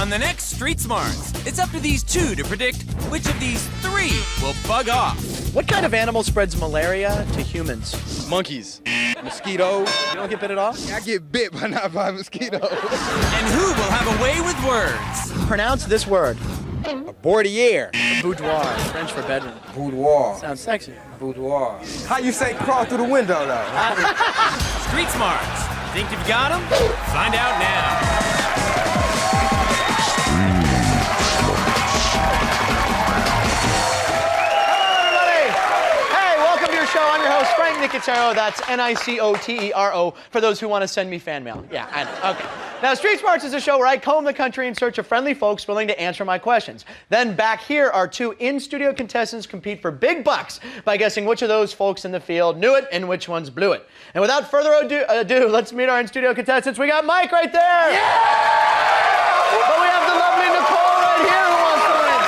On the next Street Smarts, it's up to these two to predict which of these three will bug off. What kind of animal spreads malaria to humans? Monkeys. Mosquitoes. You don't get bit at all? I get bit, but not by mosquitoes. And who will have a way with words? Pronounce this word. A boudoir. Boudoir, French for bedroom. Boudoir. Sounds sexy. Boudoir. How you say crawl through the window, though? Street Smarts. Think you've got them? Find out now. Show. I'm your host, Frank Nicotero. That's Nicotero, for those who want to send me fan mail. Yeah, I know. Okay. Now, Street Smarts is a show where I comb the country in search of friendly folks willing to answer my questions. Then back here, our two in-studio contestants compete for big bucks by guessing which of those folks in the field knew it and which ones blew it. And without further ado, let's meet our in-studio contestants. We got Mike right there. Yeah! But we have the lovely Nicole right here who wants to win.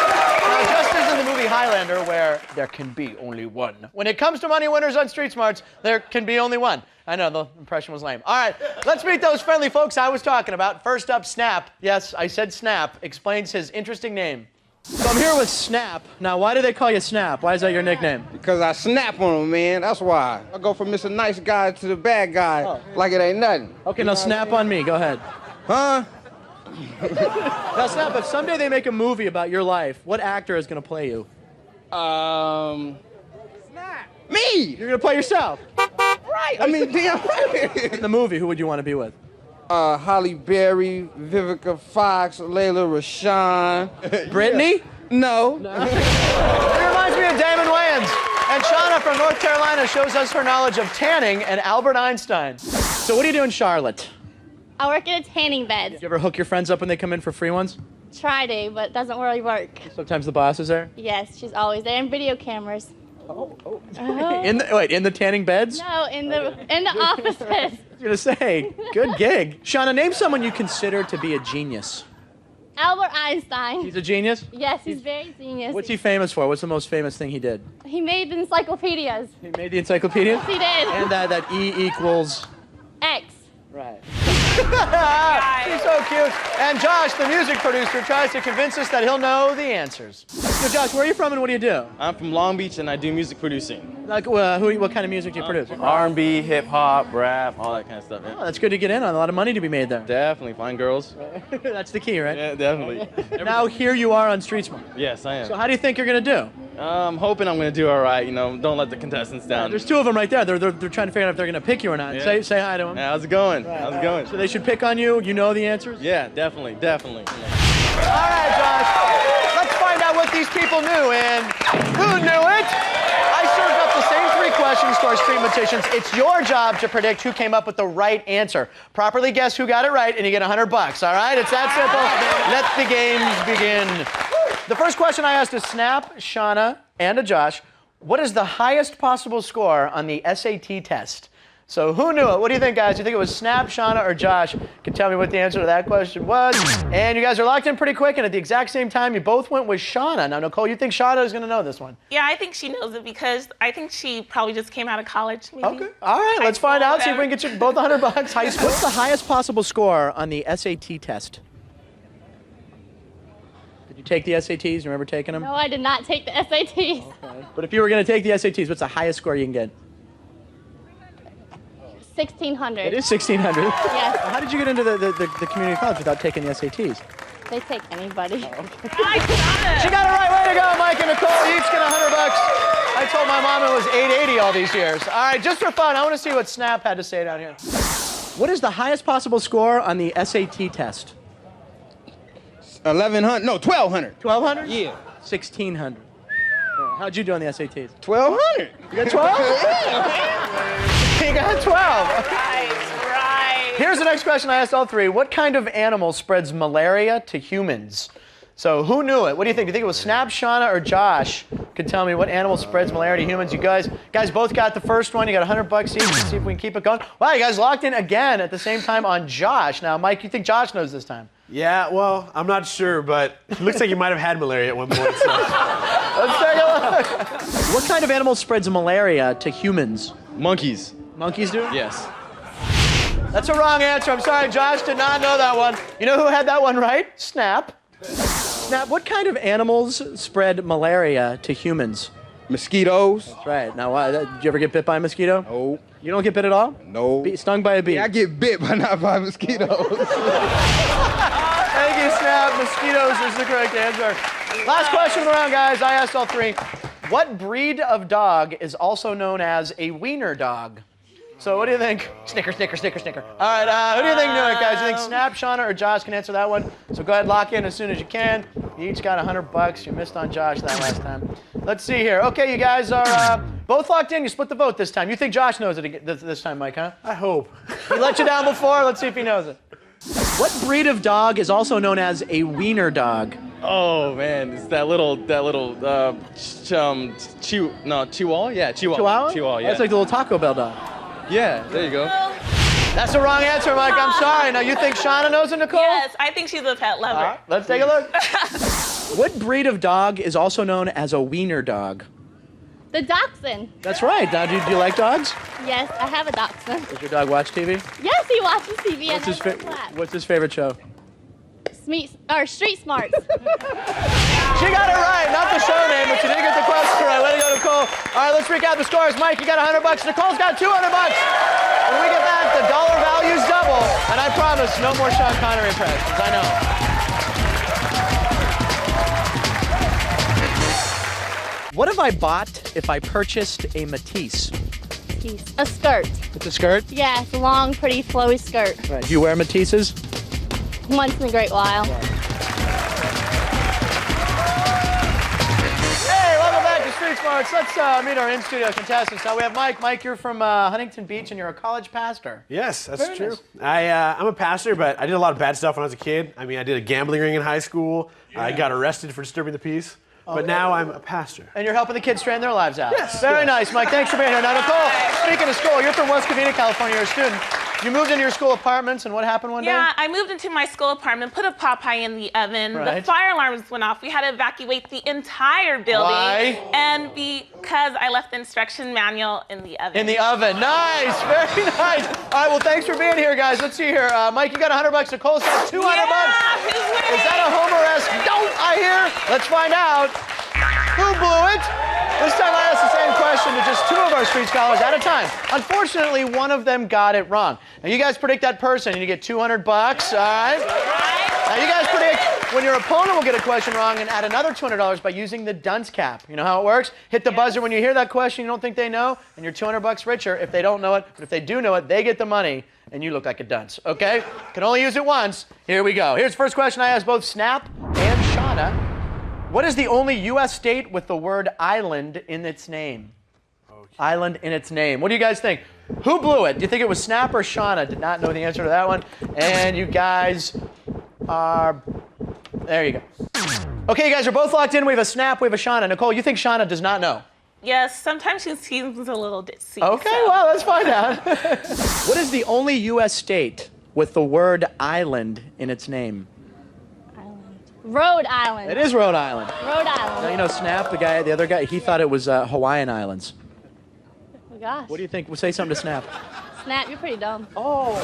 Now, just as in the movie Highlander, where there can be only one. When it comes to money winners on Street Smarts, there can be only one. I know, the impression was lame. All right, let's meet those friendly folks I was talking about. First up, Snap. Yes, I said Snap. Explains his interesting name. So I'm here with Snap. Now, why do they call you Snap? Why is that your nickname? Because I snap on them, man. That's why. I go from Mr. Nice Guy to the bad guy like it ain't nothing. Okay, now snap on me. Go ahead. Huh? Now, Snap, if someday they make a movie about your life, what actor is going to play you? Me! You're going to play yourself? Right. I mean, damn. In the movie, who would you want to be with? Holly Berry, Vivica Fox, Layla Rashawn. Brittany? No. It reminds me of Damon Wayans. And Shawna from North Carolina shows us her knowledge of tanning and Albert Einstein. So what do you do in Charlotte? I work in a tanning bed. You ever hook your friends up when they come in for free ones? Try to, but it doesn't really work. Sometimes the boss is there? Yes, she's always there. And video cameras. In the tanning beds? No, in the offices. I was gonna say, good gig. Shauna, name someone you consider to be a genius. Albert Einstein. He's a genius? Yes, he's very genius. What's he famous for? What's the most famous thing he did? He made the encyclopedias. He made the encyclopedia? Yes, he did. And that E equals... X. Right. He's so cute. And Josh, the music producer, tries to convince us that he'll know the answers. So Josh, where are you from and what do you do? I'm from Long Beach and I do music producing. Like, what kind of music do you produce? R&B, hip hop, rap, all that kind of stuff. Yeah. Oh, that's good to get in on. A lot of money to be made there. Definitely, fine girls. That's the key, right? Yeah, definitely. Now here you are on Street Smart. Yes, I am. So how do you think you're gonna do? I'm hoping I'm gonna do all right. You know, don't let the contestants down. There's two of them right there. They're trying to figure out if they're gonna pick you or not. Yeah. Say hi to them. Yeah, how's it going? How's it going? So they should pick on you. You know the answers? Yeah, definitely. All right, Josh. Let's find out what these people knew and who knew it. I served up the same three questions to our street magicians. It's your job to predict who came up with the right answer. Properly guess who got it right, and you get $100. All right? It's that simple. Let the games begin. The first question I asked is Snap, Shauna, and Josh. What is the highest possible score on the SAT test? So who knew it? What do you think, guys? Do you think it was Snap, Shauna, or Josh? Can tell me what the answer to that question was. And you guys are locked in pretty quick, and at the exact same time, you both went with Shauna. Now, Nicole, you think Shauna is going to know this one? Yeah, I think she knows it because I think she probably just came out of college. Maybe. Okay. All right, let's find out. See if we can get you both $100. High school. What's the highest possible score on the SAT test? Did you take the SATs? You remember taking them? No, I did not take the SATs. Okay. But if you were going to take the SATs, what's the highest score you can get? 1,600. It is 1,600. Yes. How did you get into the community college without taking the SATs? They take anybody. She got it right. Way to go, Mike and Nicole. You each get $100. I told my mom it was 880 all these years. All right, just for fun, I want to see what Snap had to say down here. What is the highest possible score on the SAT test? 1,100. No, 1,200. 1,200? Yeah. 1,600. How'd you do on the SATs? 1,200. You got 12? You got 12. Right. Here's the next question I asked all three. What kind of animal spreads malaria to humans? So who knew it? What do you think? Do you think it was Snap, Shauna, or Josh? Could tell me what animal spreads malaria to humans. You guys both got the first one. You got $100 each. Let's see if we can keep it going. Wow, you guys locked in again at the same time on Josh. Now, Mike, you think Josh knows this time? Yeah, well, I'm not sure, but it looks like you might have had malaria at one point. So. Let's take a look. What kind of animal spreads malaria to humans? Monkeys. Monkeys do? Yes. That's a wrong answer. I'm sorry, Josh did not know that one. You know who had that one right? Snap. Snap, what kind of animals spread malaria to humans? Mosquitoes. That's right. Now, did you ever get bit by a mosquito? No. You don't get bit at all? No. Stung by a bee? Yeah, I get bit, but not by mosquitoes. Thank you, Snap. Mosquitoes is the correct answer. Last question of the round, guys. I asked all three. What breed of dog is also known as a wiener dog? So what do you think? Snicker, snicker, snicker, snicker. All right, who do you think knew it, guys? You think Snap, Shawna, or Josh can answer that one? So go ahead, lock in as soon as you can. You each got $100. You missed on Josh that last time. Let's see here. Okay, you guys are both locked in. You split the vote this time. You think Josh knows it this time, Mike, huh? I hope. He let you down before. Let's see if he knows it. What breed of dog is also known as a wiener dog? Oh man, it's that little chihuahua? Yeah, Chihuahua? Chihuahua, yeah. That's like the little Taco Bell dog. Yeah, there you go. That's the wrong answer, Mike. I'm sorry. Now, you think Shawna knows it, Nicole? Yes, I think she's a pet lover. All right, let's take a look. What breed of dog is also known as a wiener dog? The dachshund. That's right. Now, do you like dogs? Yes, I have a dachshund. Does your dog watch TV? Yes, he watches TV What's his, and I what's his favorite show? Street Smarts. She got it right. Not the show name, but she did get the question right. Way to go, Nicole. All right, let's recap the scores. Mike, you got $100. Nicole's got $200. When we get back, the dollar value's double. And I promise, no more Sean Connery impressions. I know. What have I bought if I purchased a Matisse? A skirt. It's a skirt? Yeah, it's a long, pretty, flowy skirt. Right. Do you wear Matisses? Once in a great while. Hey, welcome back to Street Smarts. Let's meet our in-studio contestants. Now we have Mike. Mike, you're from Huntington Beach, and you're a college pastor. Yes, that's Very true. nice. I'm a pastor, but I did a lot of bad stuff when I was a kid. I mean, I did a gambling ring in high school. I got arrested for disturbing the peace. But now I'm a pastor. And you're helping the kids straighten their lives out. Yes. Very nice, Mike. Thanks for being here. Now, Nicole, speaking of school, you're from West Covina, California. You're a student. You moved into your school apartments, and what happened one day? Yeah, I moved into my school apartment, put a Popeye in the oven. Right. The fire alarms went off. We had to evacuate the entire building. Why? And because I left the instruction manual in the oven. In the oven. Nice. Very nice. All right, well, thanks for being here, guys. Let's see here. Mike, you got $100. Nicole's got $200. Who's winning? Is that a Homer-esque don't I hear? Let's find out. Who blew it? This time I asked the same question to just two of our street scholars at a time. Unfortunately, one of them got it wrong. Now, you guys predict that person, and you get $200, all right? Now, you guys predict when your opponent will get a question wrong and add another $200 by using the dunce cap. You know how it works? Hit the buzzer when you hear that question you don't think they know, and you're $200 richer if they don't know it. But if they do know it, they get the money, and you look like a dunce, okay? Can only use it once. Here we go. Here's the first question I asked both Snap and Shawna. What is the only U.S. state with the word island in its name? Okay. Island in its name. What do you guys think? Who blew it? Do you think it was Snap or Shawna? Did not know the answer to that one. And you guys are... There you go. Okay, you guys are both locked in. We have a Snap, we have a Shawna. Nicole, you think Shawna does not know? Yes, sometimes she seems a little ditzy. Okay, so. well, let's find out. What is the only U.S. state with the word island in its name? Rhode Island. It is Rhode Island. Rhode Island. Now, you know, Snap, the other guy, he thought it was Hawaiian Islands. Oh, gosh. What do you think? We'll say something to Snap. Snap, you're pretty dumb. Oh.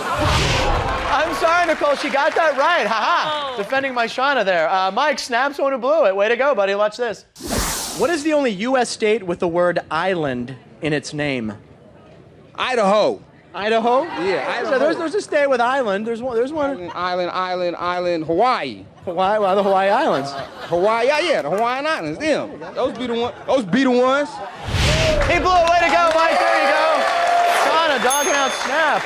I'm sorry, Nicole. She got that right. Ha-ha. Oh. Defending my Shawna there. Mike, Snap's the one who blew it. Way to go, buddy. Watch this. What is the only U.S. state with the word island in its name? Idaho. Idaho? Yeah, Idaho. So there's a state with island. There's one. Island, Hawaii. Hawaii, well, the Hawaii Islands. Hawaii, yeah, the Hawaiian Islands, them. Those be the ones. He blew it. Way to go, Mike. There you go. Shawna dogging out Snap.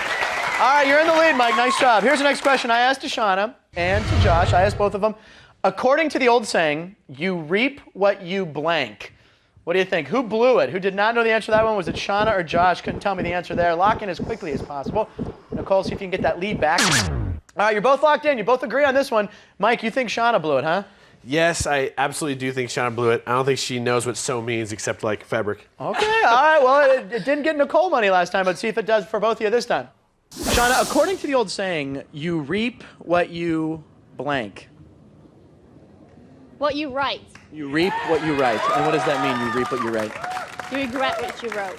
All right, you're in the lead, Mike. Nice job. Here's the next question I asked to Shawna and to Josh. I asked both of them. According to the old saying, you reap what you blank. What do you think? Who blew it? Who did not know the answer to that one? Was it Shawna or Josh? Couldn't tell me the answer there. Lock in as quickly as possible. Nicole, see if you can get that lead back. All right, you're both locked in. You both agree on this one. Mike, you think Shawna blew it, huh? Yes, I absolutely do think Shawna blew it. I don't think she knows what sew means except like fabric. Okay, all right. Well, it didn't get Nicole money last time, but see if it does for both of you this time. Shawna, according to the old saying, you reap what you blank. What you write. You reap what you write. And what does that mean, you reap what you write? You regret what you wrote.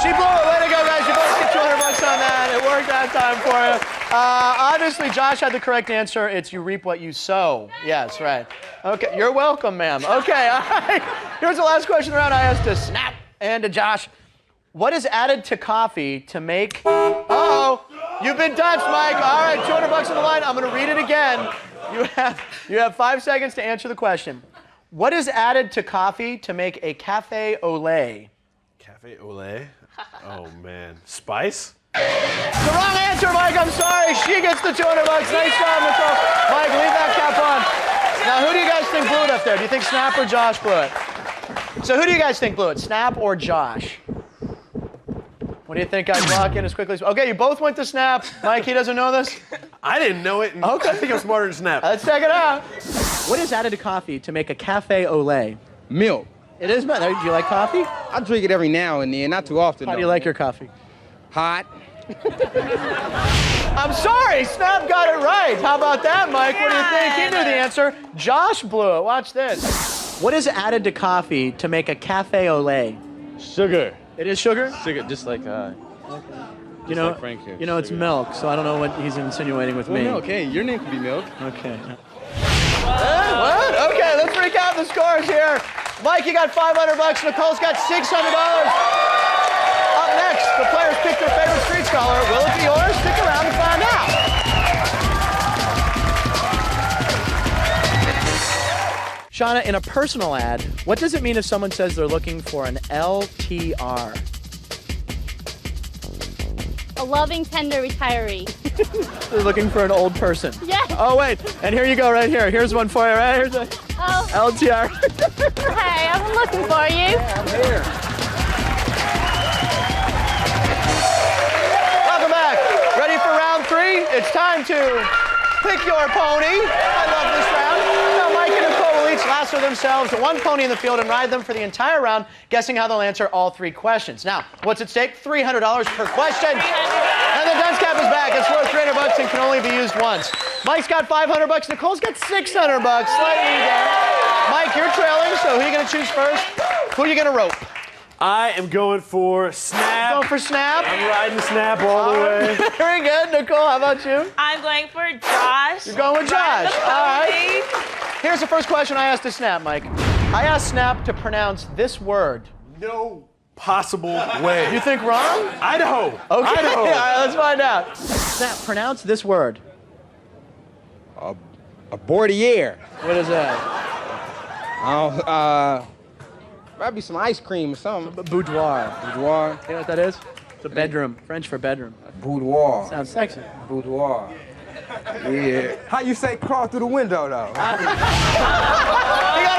She blew it. Way to go, guys. You both get $200 on that. It worked that time for you. Obviously, Josh had the correct answer. It's you reap what you sow. Yes, right. Okay, you're welcome, ma'am. Okay, all right. Here's the last question around. I asked to Snap and to Josh. What is added to coffee to make... Uh-oh. You've been touched, Mike. All right, $200 on the line. I'm going to read it again. You have 5 seconds to answer the question. What is added to coffee to make a cafe au lait? Cafe au lait? Oh, man. Spice? The wrong answer, Mike. I'm sorry. She gets the $200. Nice job, Nicole. Mike, leave that cap on. Now, who do you guys think blew it up there? Do you think Snap or Josh blew it? So who do you guys think blew it, Snap or Josh? What do you think, guys? Lock in as quickly as... Okay, you both went to Snap. Mike, he doesn't know this? I didn't know it. Okay. I think I'm smarter than Snap. Let's check it out. What is added to coffee to make a cafe au lait? Milk. It is milk. Do you like coffee? I drink it every now and then, not too often. How do you like your coffee? Hot. I'm sorry, Snap got it right. How about that, Mike? What do you think? He knew the answer. Josh blew it. Watch this. What is added to coffee to make a cafe au lait? Sugar. It is sugar? Sugar, just like You know, like Frank here. you know it's milk, so I don't know what he's insinuating with me. Milk. Hey, your name could be Milk. Okay. What? Okay, let's recount the scores here. Mike, you got $500. Nicole's got $600. Up next, the players pick their favorite street scholar. Will it be yours? Stick around and find out. Shawna, in a personal ad, what does it mean if someone says they're looking for an LTR? A loving, tender retiree. They're looking for an old person. Yes. Oh, wait. And here you go right here. Here's one for you, right? Here's a Oh, LTR. hey, I'm looking for you. I'm here. Welcome back. Ready for round 3? It's time to pick your pony. I love this round. Now, Mike and Nicole will each lasso themselves to one pony in the field and ride them for the entire round, guessing how they'll answer all 3 questions. Now, what's at stake? $300 per question. And the dunce cap is back. It's worth $300 and can only be used once. Mike's got $500. Nicole's got $600. Slightly down. Mike, you're trailing, so who are you going to choose first? Who are you going to rope? I am going for Snap. Going for Snap? I'm riding Snap all the way. Very good. Nicole, how about you? I'm going for Josh. You're going with Josh. All right. Here's the first question I asked to Snap, Mike. I asked Snap to pronounce this word. No possible way. You think wrong? Idaho. Okay. Idaho. All right, let's find out. Snap, pronounce this word. A bordier. What is that? Probably some ice cream or something. Boudoir. Boudoir. You know what that is? It's a bedroom. French for bedroom. Boudoir. Sounds sexy. Boudoir. Yeah. How you say crawl through the window, though? You got it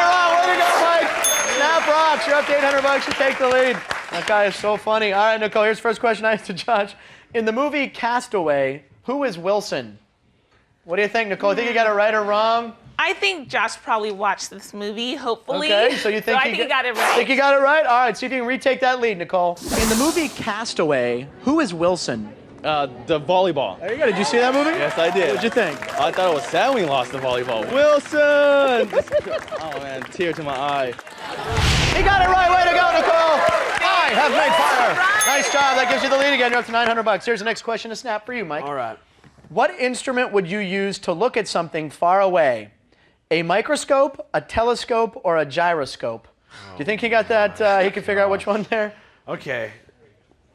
wrong. Way to go, Mike. Snap rocks. You're up to $800. You take the lead. That guy is so funny. All right, Nicole, here's the first question I asked to Josh. In the movie Castaway, who is Wilson? What do you think, Nicole? Think you got it right or wrong? I think Josh probably watched this movie, hopefully. Okay, so you think I think he got it right. Think you got it right? All right, see if you can retake that lead, Nicole. In the movie Castaway, who is Wilson? The volleyball. There you go. Did you see that movie? Yes, I did. What'd you think? I thought it was sad when we lost the volleyball. Wilson! Oh, man, tear to my eye. He got it right. Way to go, Nicole. I have made fire. Nice job. That gives you the lead again. You're up to $900. Here's the next question to Snap for you, Mike. All right. What instrument would you use to look at something far away? A microscope, a telescope, or a gyroscope? Do you think he got that? He can figure out which one there? Okay.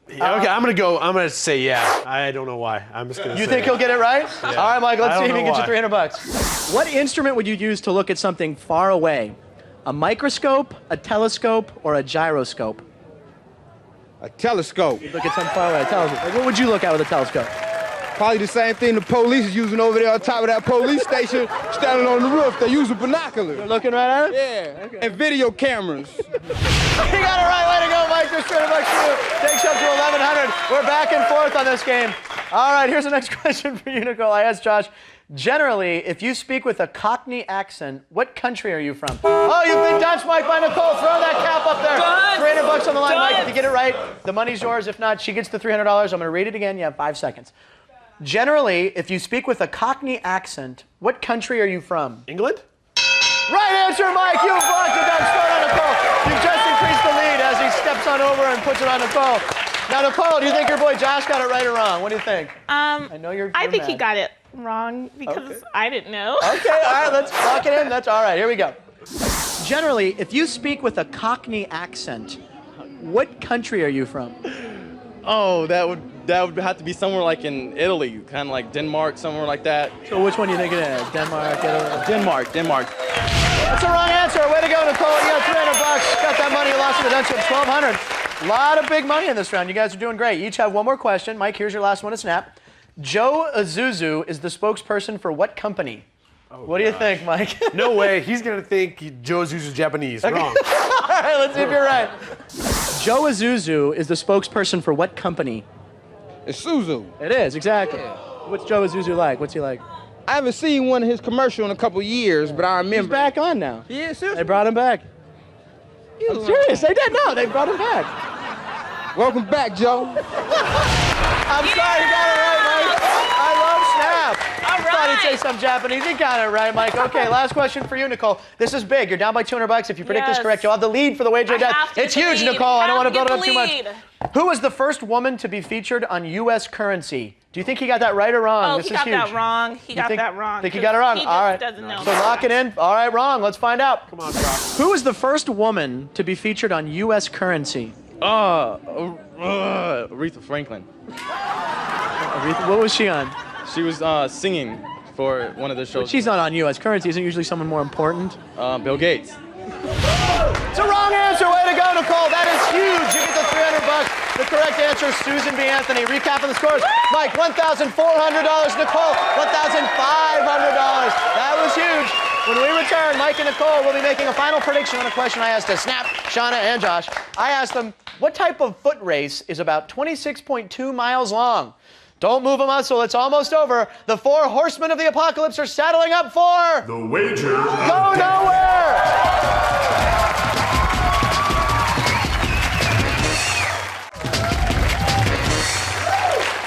Yeah, okay, I'm gonna say yeah. I don't know why. I'm just gonna say You think he'll get it right? Yeah. All right, Mike, let's I see if don't he can know get you $300. What instrument would you use to look at something far away? A microscope, a telescope, or a gyroscope? A telescope. Look at something far away. A telescope. Like, what would you look at with a telescope? Probably the same thing the police is using over there on top of that police station, standing on the roof. They use a binocular. You're looking right at it? Yeah, Okay. and video cameras. You got it right. Way to go, Mike. There's $300 for you. Takes you up to $1,100. We're back and forth on this game. All right, here's the next question for you, Nicole. I asked Josh. Generally, if you speak with a Cockney accent, what country are you from? Oh, you've been dunched, Mike, by Nicole. Throw that cap up there. $300 on the line, Mike. If you get it right, the money's yours. If not, she gets the $300. I'm going to read it again. You have 5 seconds. Generally, if you speak with a Cockney accent, what country are you from? England? Right answer, Mike. You've blocked the dunce. Start on Nicole. You've just increased the lead as he steps on over and puts it on Nicole. Now, Nicole, do you think your boy Josh got it right or wrong? What do you think? I know you're think he mad. got it wrong because I didn't know. Okay, all right, let's lock it in. That's all right. Here we go. Generally, if you speak with a Cockney accent, what country are you from? Oh, that would have to be somewhere like in Italy, kind of like Denmark, somewhere like that. So which one do you think it is? Denmark, Italy? Denmark. That's the wrong answer. Way to go, Nicole. You got $300. Got that money. You lost to the Dutch at $1,200. A lot of big money in this round. You guys are doing great. You each have one more question. Mike, here's your last one to snap. Joe Isuzu is the spokesperson for what company? What do you think, Mike? No way. He's going to think Joe Zuzu's Japanese. Okay. Wrong. All right, let's see if you're right. Joe Isuzu is the spokesperson for what company? It's Suzu. It is, exactly. What's Joe Isuzu like? What's he like? I haven't seen one of his commercials in a couple years, but I remember. He's back on now. Yeah, seriously. They brought him back. I'm serious. They did. No, they brought him back. Welcome back, Joe. I'm sorry, you got it right, Mike. I love Snap. All I thought he'd say right. some Japanese. He got it right, Mike. Okay, last question for you, Nicole. This is big. You're down by $200. If you predict this Yes. correct, you'll have the lead for the wager of death. have to It's get the huge, lead. Nicole. I don't want to build it Have up to too get much. the Who was the first woman to be featured on U.S. currency? Do you think he got that right or wrong? Oh, This he is got huge. that wrong. He got think- that wrong. think he got it wrong? He All right. just doesn't know. So lock it in. All right, wrong. Let's find out. Come on, Josh. Who was the first woman to be featured on U.S. currency? Aretha Franklin. Aretha, what was she on? She was singing for one of the shows. She's not on U.S. currency. Isn't usually someone more important? Bill Gates. It's a wrong answer. Way to go, Nicole. That is huge. You get the $300. The correct answer is Susan B. Anthony. Recapping the scores. Mike, $1,400. Nicole, $1,500. That was huge. When we return, Mike and Nicole will be making a final prediction on a question I asked to Snap, Shawna, and Josh. I asked them, what type of foot race is about 26.2 miles long? Don't move a muscle. It's almost over. The 4 horsemen of the apocalypse are saddling up for... The wager. Go nowhere!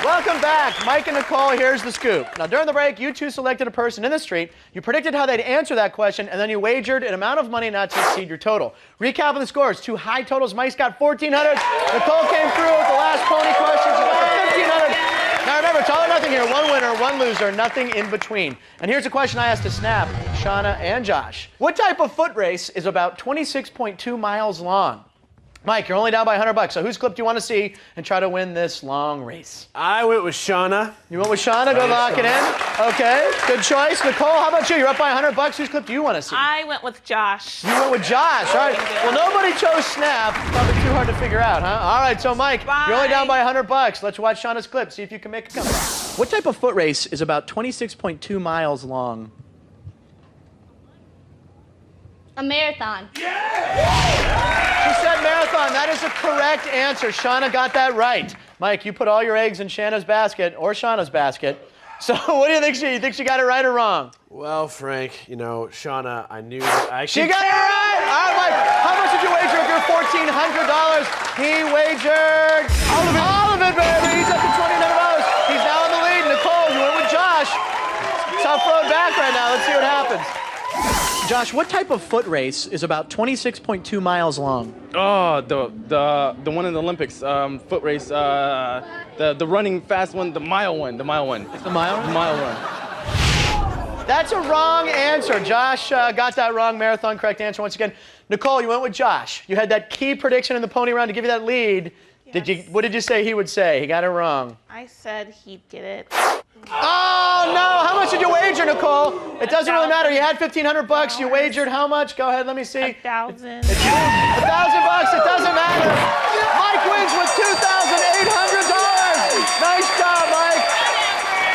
Welcome back. Mike and Nicole, here's the scoop. Now, during the break, you two selected a person in the street, you predicted how they'd answer that question, and then you wagered an amount of money not to exceed your total. Recapping the scores, 2 high totals. Mike's got $1,400. Nicole came through with the last pony question. She got the $1,500. Now remember, it's all or nothing here. 1 winner, 1 loser, nothing in between. And here's a question I asked to Snap, Shawna, and Josh. What type of foot race is about 26.2 miles long? Mike, you're only down by $100. So whose clip do you want to see and try to win this long race? I went with Shawna. You went with Shawna. Go lock it in. Okay, good choice. Nicole, how about you? You're up by $100. Whose clip do you want to see? I went with Josh. You went with Josh. All right. Well, nobody chose Snap. Probably too hard to figure out, huh? All right. So, Mike, you're only down by $100. Let's watch Shawna's clip. See if you can make a comeback. What type of foot race is about 26.2 miles long? A marathon. She said marathon. That is a correct answer. Shawna got that right. Mike, you put all your eggs in Shanna's basket or Shawna's basket. So what do you think? You think she got it right or wrong? Well, Frank, you know, Shawna, I knew that I She got it right! All right, Mike, how much did you wager with your $1,400? He wagered all of it, baby! He's up to $2,900. He's now in the lead. Nicole, you went with Josh. Tough road back right now. Let's see what happens. Josh, what type of foot race is about 26.2 miles long? Oh, the one in the Olympics, foot race, the running fast one, the mile one. The mile? The mile one. That's a wrong answer. Josh got that wrong. Marathon, correct answer once again. Nicole, you went with Josh. You had that key prediction in the pony round to give you that lead. Yes. What did you say he would say? He got it wrong. I said he'd get it. Oh, no. How much did you wager, Nicole? It doesn't really matter. You had $1,500. You wagered how much? Go ahead. Let me see. 1,000. $1,000. It doesn't matter. Mike wins with $2,800. Nice job, Mike.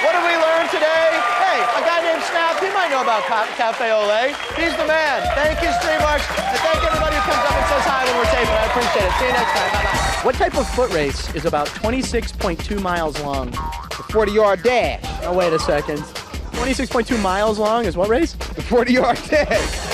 What did we learn today? Hey, a guy named Snap, he might know about Cafe Ole. He's the man. Thank you, Streammarks. And thank everybody who comes up and says hi when we're taping. I appreciate it. See you next time. Bye-bye. What type of foot race is about 26.2 miles long? The 40-yard dash. Oh, wait a second. 26.2 miles long is what race? The 40-yard dash.